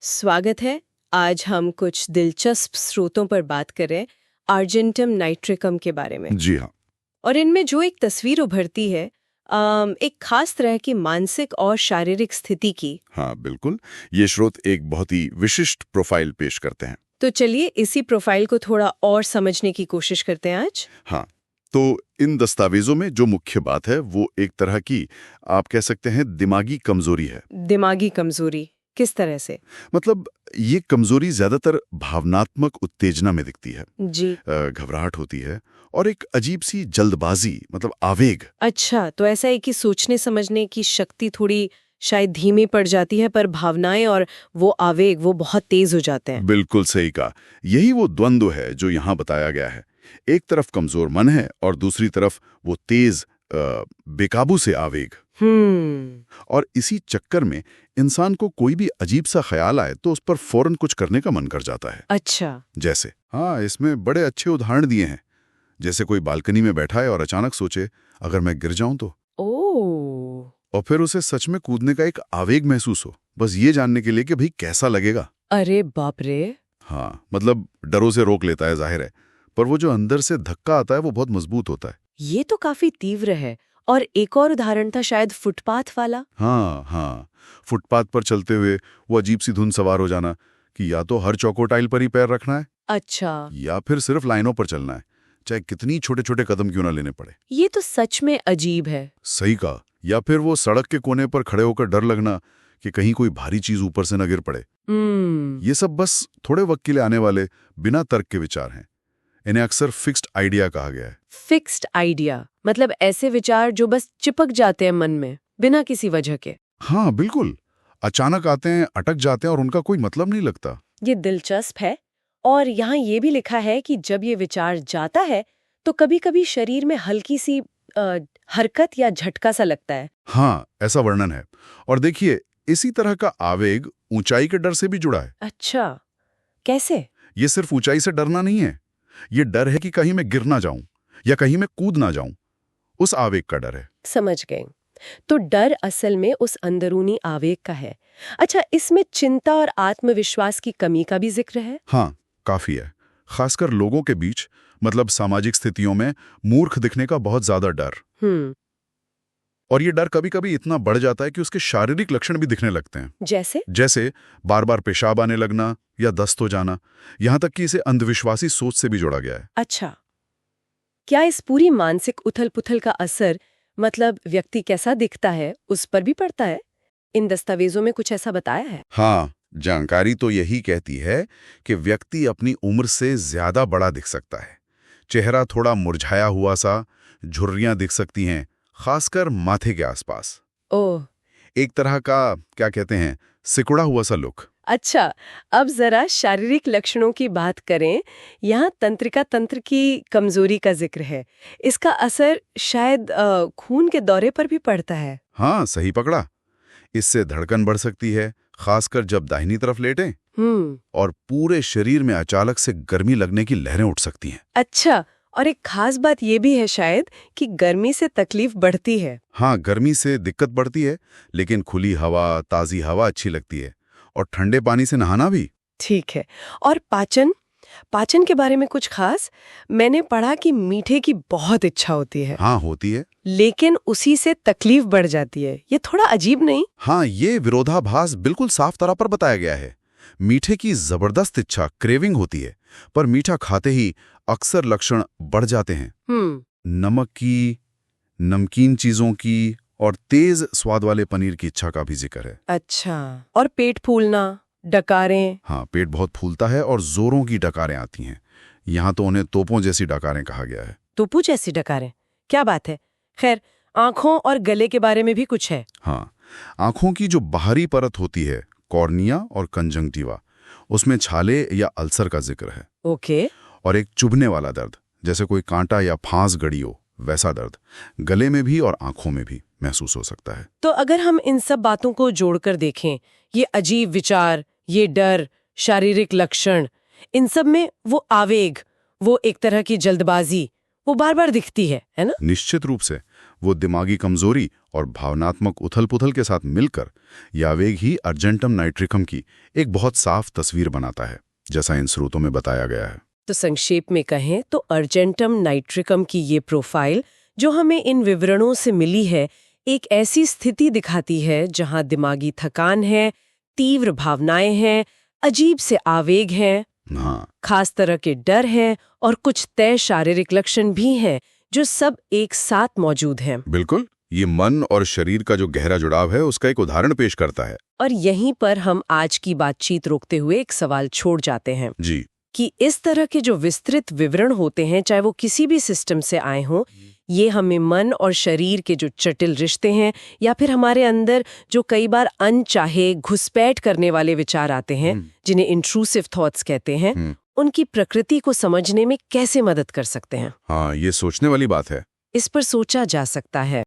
स्वागत है। आज हम कुछ दिलचस्प स्रोतों पर बात कर रहे हैं आर्जेंटम नाइट्रिकम के बारे में। जी हाँ। और इनमें जो एक तस्वीर उभरती है एक खास तरह की मानसिक और शारीरिक स्थिति की। हाँ बिल्कुल, ये स्रोत एक बहुत ही विशिष्ट प्रोफाइल पेश करते हैं। तो चलिए इसी प्रोफाइल को थोड़ा और समझने की कोशिश करते हैं आज। हाँ, तो इन दस्तावेजों में जो मुख्य बात है वो एक तरह की, आप कह सकते हैं, दिमागी कमजोरी है। दिमागी कमजोरी किस तरह से? मतलब ये कमजोरी ज्यादातर भावनात्मक उत्तेजना में दिखती है। जी। घबराहट होती है और एक अजीब सी जल्दबाजी, मतलब आवेग। अच्छा, तो ऐसा है कि सोचने समझने की शक्ति थोड़ी शायद धीमी पड़ जाती है, पर भावनाएं और वो आवेग वो बहुत तेज हो जाते हैं। बिल्कुल सही कहा। यही वो द्वंद्व है जो यहाँ बताया गया है। एक तरफ कमजोर मन है और दूसरी तरफ वो तेज बेकाबू से आवेग। और इसी चक्कर में इंसान को कोई भी अजीब सा ख्याल आए तो उस पर फौरन कुछ करने का मन कर जाता है। अच्छा। जैसे, हाँ, इसमें बड़े अच्छे उदाहरण दिए हैं। जैसे कोई बालकनी में बैठा है और अचानक सोचे, अगर मैं गिर जाऊं तो। और फिर उसे सच में कूदने का एक आवेग महसूस हो, बस ये जानने के लिए कि भाई कैसा लगेगा। अरे बाप रे। हाँ, मतलब डरों से रोक लेता है, जाहिर है, पर वो जो अंदर से धक्का आता है वो बहुत मजबूत होता है। ये तो काफी तीव्र है। और एक और उदाहरण था शायद फुटपाथ वाला। हाँ, फुटपाथ पर चलते हुए वो अजीब सी धुन सवार हो जाना कि या तो हर चौकोटाइल पर ही पैर रखना है, अच्छा। या फिर सिर्फ लाइनों पर चलना है, चाहे कितनी छोटे छोटे कदम क्यों ना लेने पड़े। ये तो सच में अजीब है। सही कहा। या फिर वो सड़क के कोने पर खड़े होकर डर लगना कि कहीं कोई भारी चीज ऊपर से न गिर पड़े। ये सब बस थोड़े वक्त के लिए आने वाले बिना तर्क के विचार हैं। इन्हें अक्सर फिक्स्ड आइडिया कहा गया है। फिक्स्ड आइडिया मतलब ऐसे विचार जो बस चिपक जाते हैं मन में बिना किसी वजह के। हाँ बिल्कुल, अचानक आते हैं, अटक जाते हैं और उनका कोई मतलब नहीं लगता। ये दिलचस्प है। और यहाँ ये भी लिखा है कि जब ये विचार जाता है तो कभी-कभी शरीर में हल्की सी हरकत या झटका सा लगता है। हाँ, ऐसा वर्णन है। और देखिए, इसी तरह का आवेग ऊंचाई के डर से भी जुड़ा है। अच्छा, कैसे? ये सिर्फ ऊंचाई से डरना नहीं है, ये डर है कि कहीं मैं गिर ना जाऊं या कहीं मैं कूद ना जाऊं। उस आवेग का डर है। समझ गए। तो डर असल में उस अंदरूनी आवेग का है। अच्छा, इसमें चिंता और आत्मविश्वास की कमी का भी जिक्र है? हाँ, काफी है। खासकर लोगों के बीच, मतलब सामाजिक स्थितियों में मूर्ख दिखने का बहुत ज्यादा डर। और ये डर कभी कभी इतना बढ़ जाता है कि उसके शारीरिक लक्षण भी दिखने लगते हैं। जैसे बार बार पेशाब आने लगना या दस्त हो जाना। यहां तक कि इसे अंधविश्वासी सोच से भी जोड़ा गया है। अच्छा, क्या इस पूरी मानसिक उथल-पुथल का असर, मतलब व्यक्ति कैसा दिखता है, उस पर भी पड़ता है? इन दस्तावेजों में कुछ ऐसा बताया है? हाँ, जानकारी तो यही कहती है कि व्यक्ति अपनी उम्र से ज्यादा बड़ा दिख सकता है। चेहरा थोड़ा मुरझाया हुआ सा, झुर्रियां दिख सकती हैं, खासकर माथे के आसपास। ओह, एक तरह का, क्या कहते हैं, सिकुड़ा हुआ सा लुक। अच्छा। अब जरा शारीरिक लक्षणों की बात करें। यहाँ तंत्रिका तंत्र की कमजोरी का जिक्र है। इसका असर शायद खून के दौरे पर भी पड़ता है। हाँ, सही पकड़ा। इससे धड़कन बढ़ सकती है, खासकर जब दाहिनी तरफ लेटें। और पूरे शरीर में अचानक से गर्मी लगने की लहरें उठ सकती हैं। अच्छा, और एक खास बात ये भी है शायद कि गर्मी से तकलीफ बढ़ती है। हाँ, गर्मी से दिक्कत बढ़ती है, लेकिन खुली हवा, ताज़ी हवा अच्छी लगती है। और ठंडे पानी से नहाना भी। ठीक है। और पाचन के बारे में कुछ खास? मैंने पढ़ा कि मीठे की बहुत इच्छा होती है। हाँ, होती है। लेकिन उसी से तकलीफ बढ़ जाती है। ये थोड़ा अजीब नहीं? हाँ, ये विरोधाभास बिल्कुल साफ तौर पर बताया गया है। मीठे की जबरदस्त इच्छा, क्रेविंग होती है, पर मीठा खाते ही अक्सर लक्षण बढ़ जाते हैं। नमक की, नमकीन चीजों की और तेज स्वाद वाले पनीर की इच्छा का भी जिक्र है। अच्छा, और पेट फूलना, डकारें? हाँ, पेट बहुत फूलता है और जोरों की डकारें आती हैं। यहाँ तो उन्हें तोपों जैसी डकारें कहा गया है। तोपू जैसी डकारें? क्या बात है। खैर, आंखों और गले के बारे में भी कुछ है? हाँ, आंखों की जो बाहरी परत होती है, कॉर्निया और कंजंक्टिवा, उसमें छाले या अल्सर का जिक्र है। ओके। और एक चुभने वाला दर्द, जैसे कोई कांटा या फांस गड़ी हो, वैसा दर्द गले में भी और आंखों में भी महसूस हो सकता है। तो अगर हम इन सब बातों को जोड़कर देखें, ये अजीब विचार, ये डर, शारीरिक लक्षण, इन सब में वो आवेग, वो एक तरह की जल्दबाजी, वो बार बार दिखती है ना? निश्चित रूप से। वो दिमागी कमजोरी और भावनात्मक उथल-पुथल के साथ मिलकर यावेग ही अर्जेंटम नाइट्रिकम की एक बहुत साफ तस्वीर बनाता है, जैसा इन स्रोतों में बताया गया है। तो संक्षेप में कहें तो अर्जेंटम नाइट्रिकम की ये प्रोफाइल जो हमें इन विवरणों से मिली है, एक ऐसी स्थिति दिखाती है जहां दिमागी थकान है, तीव्र भावनाएं हैं, अजीब से आवेग हैं, हाँ, खास तरह के डर हैं और कुछ तय शारीरिक लक्षण भी हैं जो सब एक साथ मौजूद हैं। बिल्कुल। ये मन और शरीर का जो गहरा जुड़ाव है उसका एक उदाहरण पेश करता है। और यहीं पर हम आज की बातचीत रोकते हुए एक सवाल छोड़ जाते हैं जी, कि इस तरह के जो विस्तृत विवरण होते हैं, चाहे वो किसी भी सिस्टम से आए हों, ये हमें मन और शरीर के जो जटिल रिश्ते हैं या फिर हमारे अंदर जो कई बार अनचाहे घुसपैठ करने वाले विचार आते हैं, जिन्हें इंट्रूसिव थॉट्स कहते हैं, उनकी प्रकृति को समझने में कैसे मदद कर सकते हैं? हाँ, ये सोचने वाली बात है। इस पर सोचा जा सकता है।